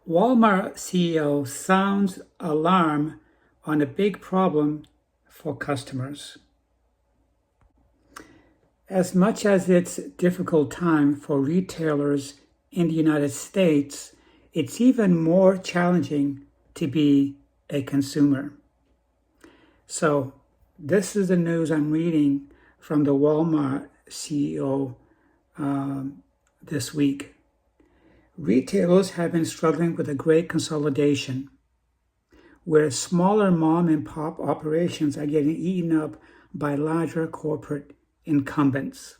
Walmart CEO sounds alarm on a big problem for customers. As much as it's a difficult time for retailers in the United States, it's even more challenging to be a consumer. So this is the news I'm reading from the Walmart CEO this week. Retailers have been struggling with a great consolidation, where smaller mom and pop operations are getting eaten up by larger corporate incumbents.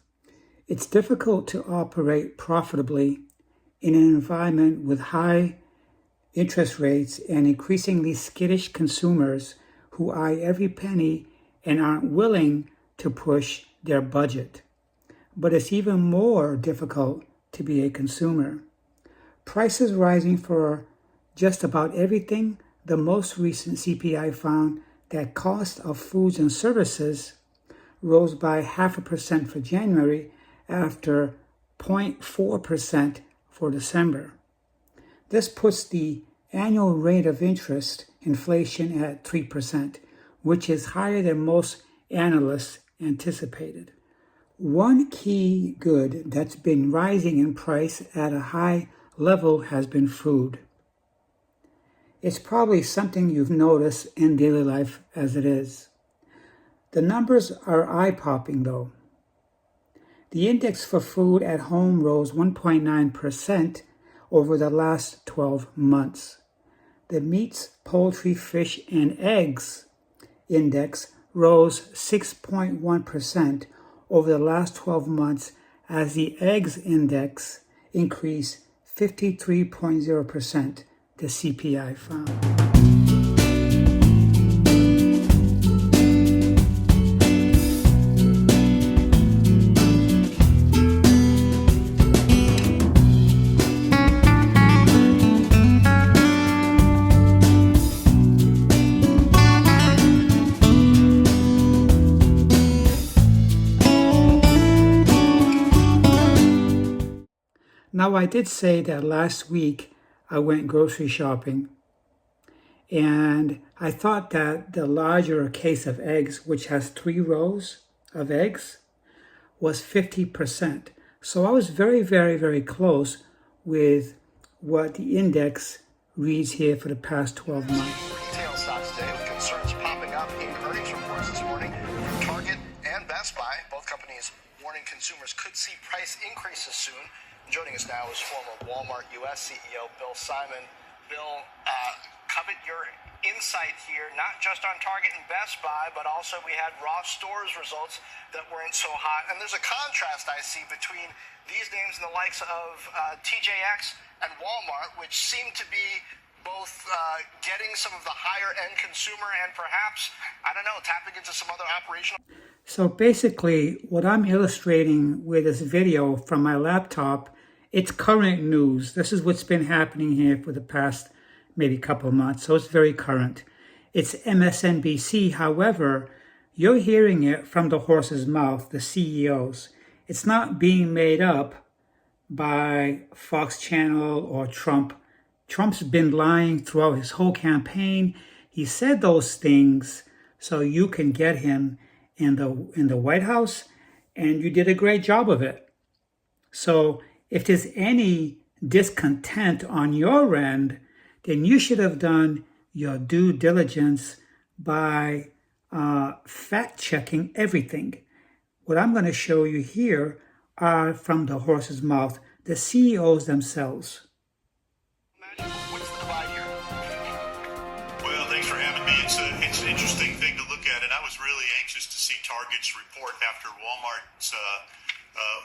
It's difficult to operate profitably in an environment with high interest rates and increasingly skittish consumers who eye every penny and aren't willing to push their budget. But it's even more difficult to be a consumer. Prices rising for just about everything. The most recent CPI found that cost of foods and services rose by 0.5% for January after 0.4% for December. This puts the annual rate of interest inflation at 3%, which is higher than most analysts anticipated. One key good that's been rising in price at a high level has been food. It's probably something you've noticed in daily life as it is. The numbers are eye-popping though. The index for food at home rose 1.9% over the last 12 months. The meats, poultry, fish, and eggs index rose 6.1% over the last 12 months as the eggs index increased 53.0%, the CPI found. Now, I did say that last week I went grocery shopping, and I thought that the larger case of eggs, which has 3 rows of eggs, was 50%. So I was very, very, very close with what the index reads here for the past 12 months. Retail stocks today with concerns popping up in earnings reports this morning from Target and Best Buy. Both companies warning consumers could see price increases soon. Joining us now is former Walmart U.S. CEO Bill Simon. Bill, covet your insight here, not just on Target and Best Buy, but also we had Ross Stores results that weren't so hot. And there's a contrast I see between these names and the likes of TJX and Walmart, which seem to be both getting some of the higher end consumer and perhaps, I don't know, tapping into some other operational. So basically, what I'm illustrating with this video from my laptop, it's current news. This is what's been happening here for the past maybe couple of months, so it's very current. It's MSNBC, however, you're hearing it from the horse's mouth, the CEOs. It's not being made up by Fox Channel or Trump. Trump's been lying throughout his whole campaign. He said those things so you can get him in the White House, and you did a great job of it. So if there's any discontent on your end, then you should have done your due diligence by fact-checking everything. What I'm going to show you here are from the horse's mouth, the CEOs themselves. What's the divide here? Well, thanks for having me. It's an interesting thing to look at, and I was really anxious to see Target's report after Walmart's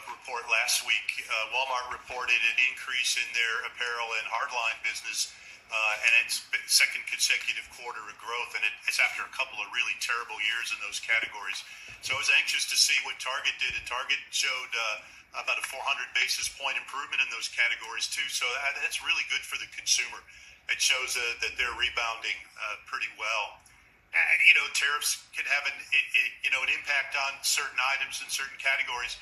report last week. Walmart reported an increase in their apparel and hardline business, and it's second consecutive quarter of growth, and it's after a couple of really terrible years in those categories. So I was anxious to see what Target did, and Target showed about a 400 basis point improvement in those categories too. So that's really good for the consumer. It shows that they're rebounding pretty well. And, tariffs can have an impact on certain items in certain categories.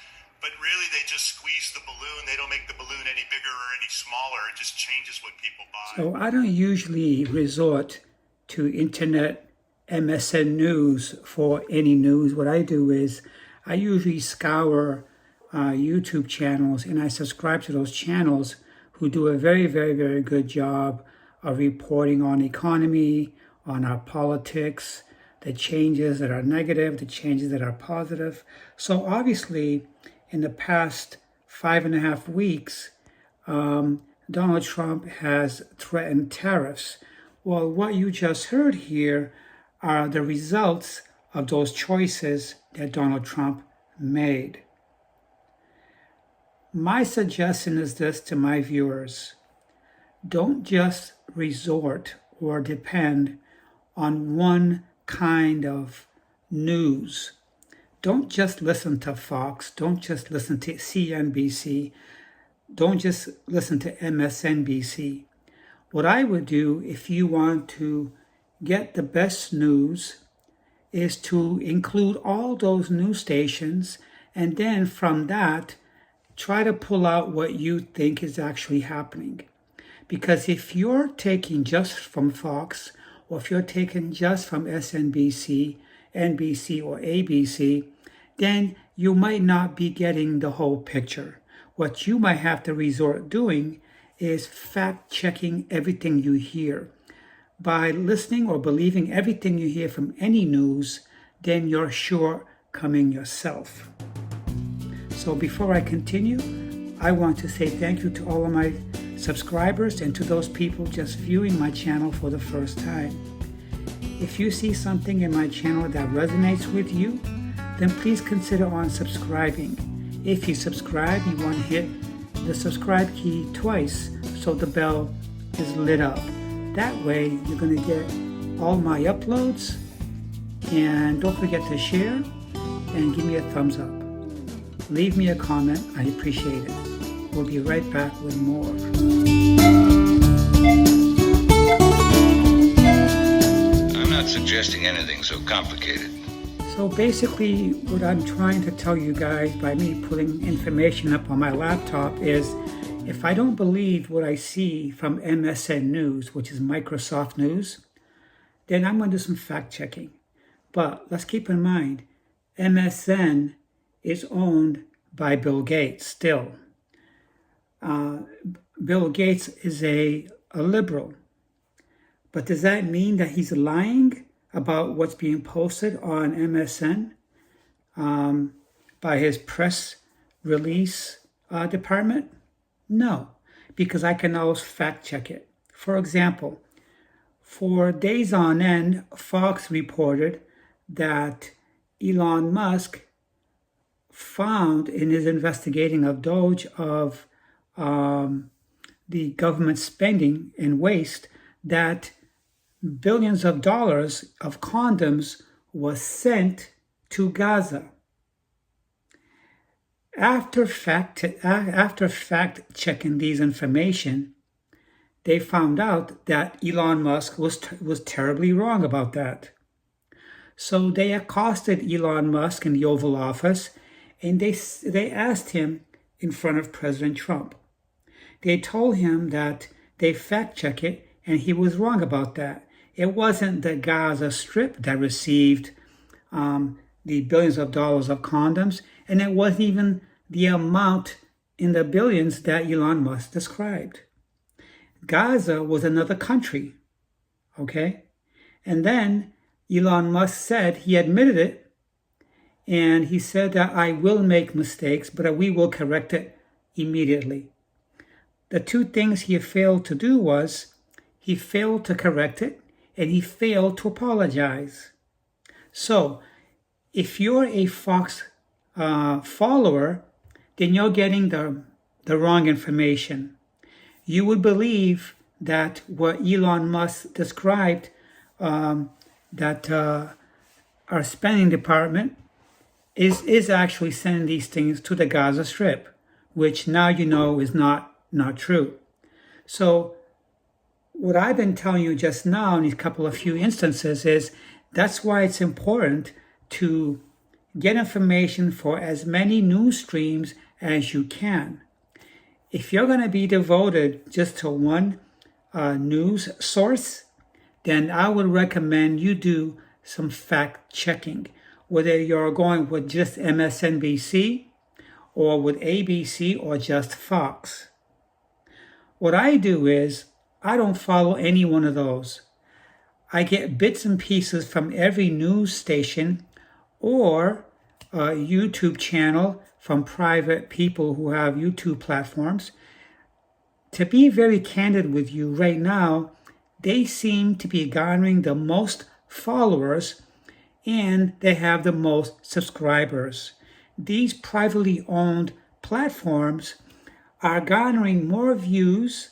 but really they just squeeze the balloon. They don't make the balloon any bigger or any smaller. It just changes what people buy. So I don't usually resort to internet MSN news for any news. What I do is I usually scour YouTube channels, and I subscribe to those channels who do a very, very, very good job of reporting on the economy, on our politics, the changes that are negative, the changes that are positive. So obviously, in the past 5.5 weeks, Donald Trump has threatened tariffs. Well, what you just heard here are the results of those choices that Donald Trump made. My suggestion is this to my viewers: don't just resort or depend on one kind of news. Don't just listen to Fox. Don't just listen to CNBC. Don't just listen to MSNBC. What I would do if you want to get the best news is to include all those news stations, and then from that, try to pull out what you think is actually happening. Because if you're taking just from Fox, or if you're taking just from SNBC, NBC, or ABC, then you might not be getting the whole picture. What you might have to resort doing is fact-checking everything you hear. By listening or believing everything you hear from any news, then you're shortcoming yourself. So before I continue, I want to say thank you to all of my subscribers and to those people just viewing my channel for the first time. If you see something in my channel that resonates with you, then please consider on subscribing. If you subscribe, you want to hit the subscribe key twice so the bell is lit up. That way you're going to get all my uploads, and don't forget to share and give me a thumbs up. Leave me a comment, I appreciate it. We'll be right back with more. I'm not suggesting anything so complicated. So basically what I'm trying to tell you guys by me putting information up on my laptop is, if I don't believe what I see from MSN News, which is Microsoft News, then I'm going to do some fact checking. But let's keep in mind, MSN is owned by Bill Gates still. Bill Gates is a liberal. But does that mean that he's lying about what's being posted on MSN by his press release department? No, because I can always fact check it. For example, for days on end, Fox reported that Elon Musk found in his investigating of Doge of the government spending and waste that billions of dollars of condoms was sent to Gaza. After fact checking these information, they found out that Elon Musk was terribly wrong about that. So they accosted Elon Musk in the Oval Office, and they asked him in front of President Trump. They told him that they fact-checked it, and he was wrong about that. It wasn't the Gaza Strip that received the billions of dollars of condoms, and it wasn't even the amount in the billions that Elon Musk described. Gaza was another country, okay? And then Elon Musk said, he admitted it, and he said that I will make mistakes, but we will correct it immediately. The two things he failed to do was, he failed to correct it, and he failed to apologize. So, if you're a Fox follower, then you're getting the wrong information. You would believe that what Elon Musk described, that our spending department is actually sending these things to the Gaza Strip, which now you know is not true. So what I've been telling you just now in these few instances is that's why it's important to Get information for as many news streams as you can. If you're going to be devoted just to one news source, then I would recommend you do some fact checking. Whether you're going with just MSNBC or with ABC or just Fox. What I do is I don't follow any one of those. I get bits and pieces from every news station or a YouTube channel from private people who have YouTube platforms. To be very candid with you right now, they seem to be garnering the most followers and they have the most subscribers. These privately owned platforms are garnering more views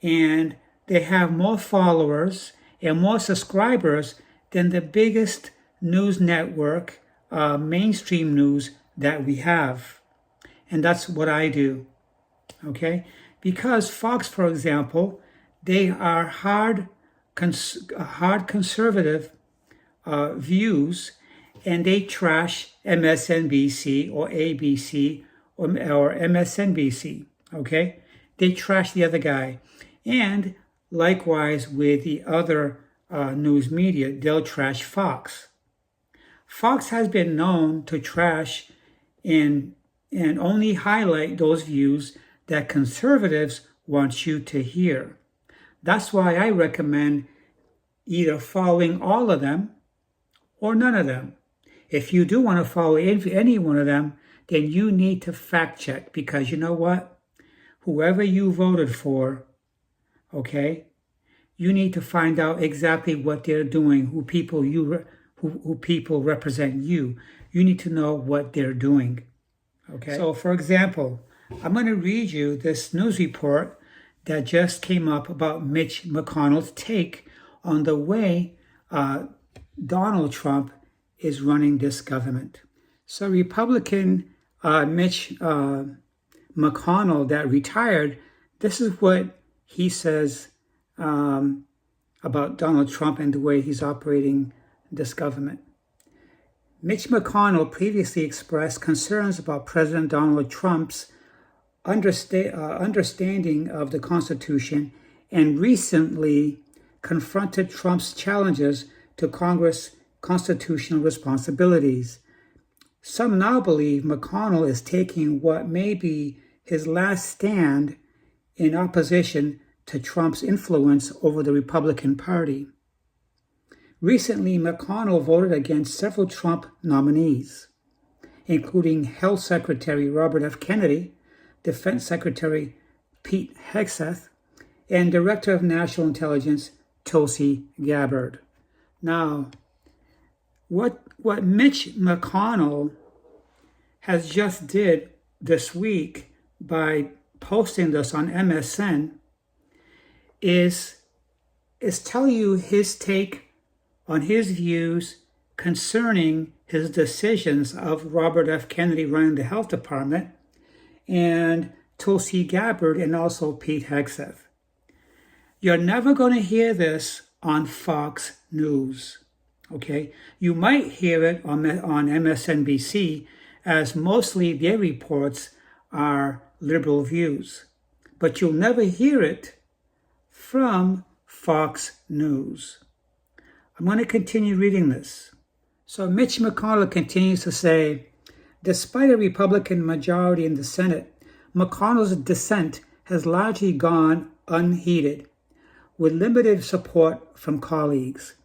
and they have more followers and more subscribers than the biggest news network, mainstream news that we have. And that's what I do, okay? Because Fox, for example, they are hard conservative views, and they trash MSNBC or ABC or MSNBC, okay? They trash the other guy. And likewise with the other news media, they'll trash Fox. Fox has been known to trash and only highlight those views that conservatives want you to hear. That's why I recommend either following all of them or none of them. If you do want to follow any one of them, then you need to fact check, because you know what? Whoever you voted for, okay, you need to find out exactly what they're doing, who people represent you. You need to know what they're doing, okay? So, for example, I'm going to read you this news report that just came up about Mitch McConnell's take on the way Donald Trump is running this government. So Republican Mitch McConnell that retired, this is what he says about Donald Trump and the way he's operating this government. Mitch McConnell previously expressed concerns about President Donald Trump's understanding of the Constitution and recently confronted Trump's challenges to Congress' constitutional responsibilities. Some now believe McConnell is taking what may be his last stand in opposition to Trump's influence over the Republican Party. Recently, McConnell voted against several Trump nominees, including Health Secretary Robert F. Kennedy, Defense Secretary Pete Hegseth, and Director of National Intelligence Tulsi Gabbard. Now, what Mitch McConnell has just did this week by posting this on MSN is tell you his take on his views concerning his decisions of Robert F. Kennedy running the health department and Tulsi Gabbard and also Pete Hegseth. You're never going to hear this on Fox News, okay? You might hear it on MSNBC, as mostly their reports are liberal views. But you'll never hear it from Fox News. I'm going to continue reading this. So Mitch McConnell continues to say, despite a Republican majority in the Senate, McConnell's dissent has largely gone unheeded, with limited support from colleagues.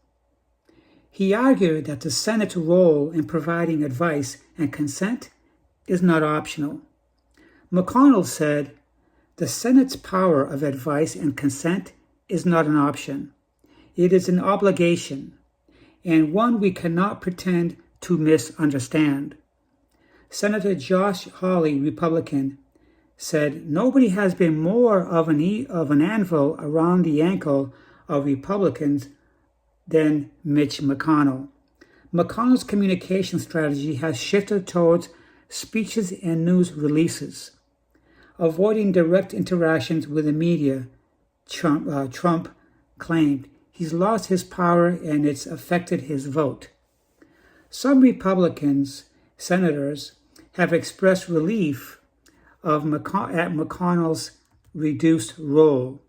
He argued that the Senate's role in providing advice and consent is not optional. McConnell said, the Senate's power of advice and consent is not an option. It is an obligation, and one we cannot pretend to misunderstand. Senator Josh Hawley, Republican, said, nobody has been more of an anvil around the ankle of Republicans than Mitch McConnell. McConnell's communication strategy has shifted towards speeches and news releases, avoiding direct interactions with the media. Trump claimed he's lost his power and it's affected his vote. Some Republicans senators have expressed relief at McConnell's reduced role,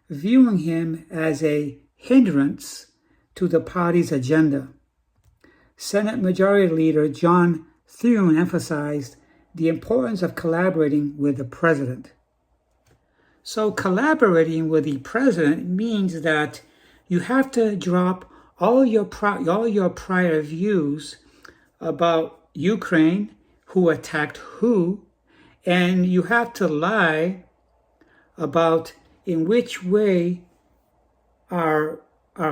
viewing him as a hindrance to the party's agenda. Senate Majority Leader John Thune emphasized the importance of collaborating with the president. So collaborating with the president means that you have to drop all your prior views about Ukraine, who attacked who, and you have to lie about in which way our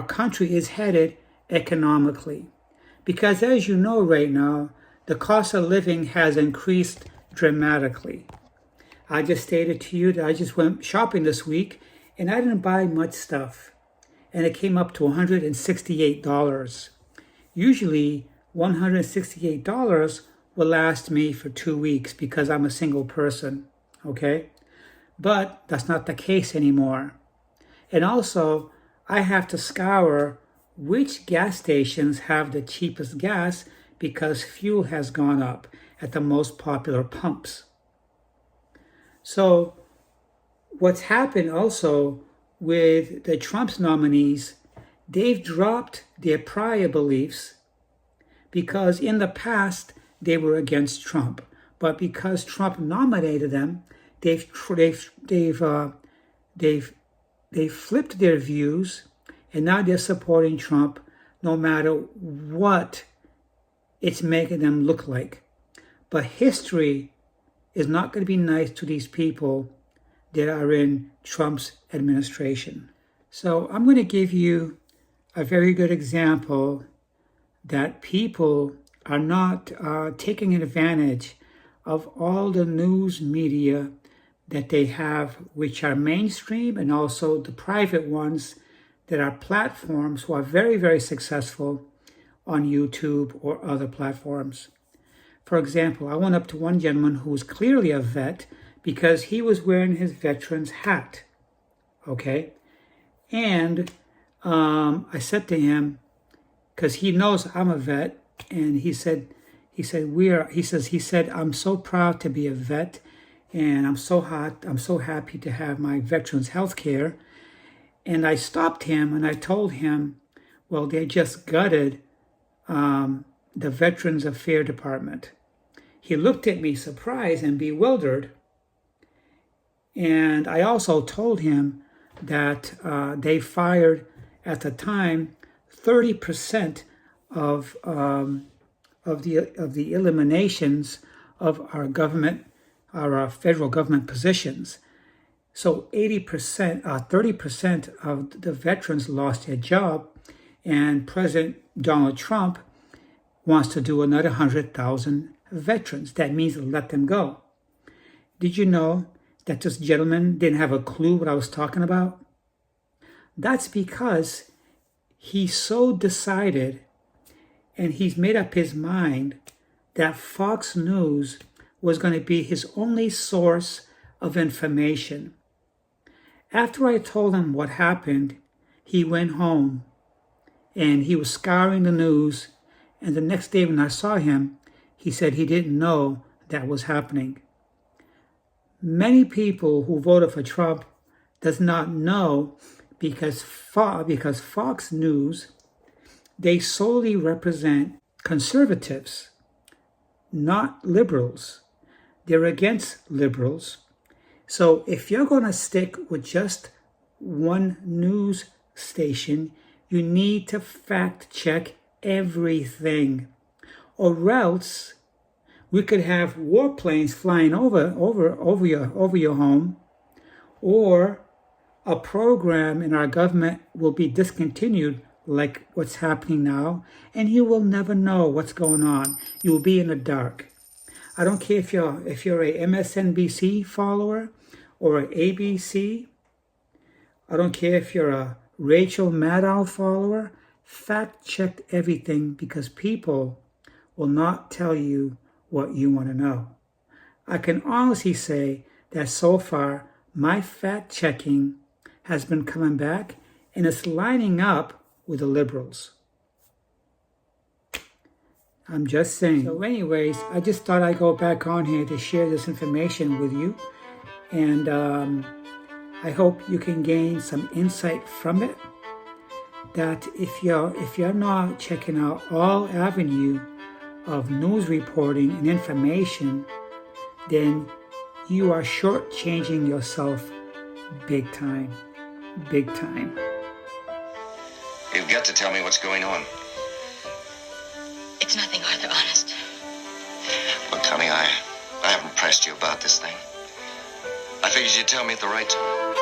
country is headed economically. Because as you know right now, the cost of living has increased dramatically. I just stated to you that I just went shopping this week and I didn't buy much stuff. And it came up to $168. Usually $168 will last me for 2 weeks because I'm a single person, okay? But that's not the case anymore. And also, I have to scour which gas stations have the cheapest gas because fuel has gone up at the most popular pumps. So what's happened also with the Trump's nominees, they've dropped their prior beliefs because in the past they were against Trump. But because Trump nominated them, they've flipped their views, and now they're supporting Trump no matter what it's making them look like. But history is not going to be nice to these people that are in Trump's administration. So I'm going to give you a very good example that people are not taking advantage of all the news media that they have, which are mainstream, and also the private ones that are platforms who are very, very successful on YouTube or other platforms. For example, I went up to one gentleman who was clearly a vet because he was wearing his veteran's hat, okay? And I said to him, because he knows I'm a vet, and he said, I'm so proud to be a vet, and I'm so happy to have my veterans health care. And I stopped him and I told him, well, they just gutted the Veterans Affairs Department. He looked at me surprised and bewildered. And I also told him that they fired at the time 30% of the eliminations of our government, our federal government positions. So 30% of the veterans lost their job, and President Donald Trump wants to do another 100,000 veterans. That means let them go. Did you know that this gentleman didn't have a clue what I was talking about? That's because he's so decided and he's made up his mind that Fox News was going to be his only source of information. After I told him what happened, he went home and he was scouring the news. And the next day when I saw him, he said he didn't know that was happening. Many people who voted for Trump does not know because Fox News, they solely represent conservatives, not liberals. They're against liberals. So if you're going to stick with just one news station, you need to fact check everything. Or else we could have warplanes flying over your home, or a program in our government will be discontinued like what's happening now, and you will never know what's going on. You will be in the dark. I don't care if you're a MSNBC follower or an ABC. I don't care if you're a Rachel Maddow follower. Fact check everything, because people will not tell you what you want to know. I can honestly say that so far my fact checking has been coming back, and it's lining up with the liberals. I'm just saying. So anyways, I just thought I'd go back on here to share this information with you. And I hope you can gain some insight from it. That if you're not checking out all avenue of news reporting and information, then you are shortchanging yourself big time. Big time. You've got to tell me what's going on. It's nothing, Arthur, honest. Look, honey, I haven't pressed you about this thing. I figured you'd tell me at the right time.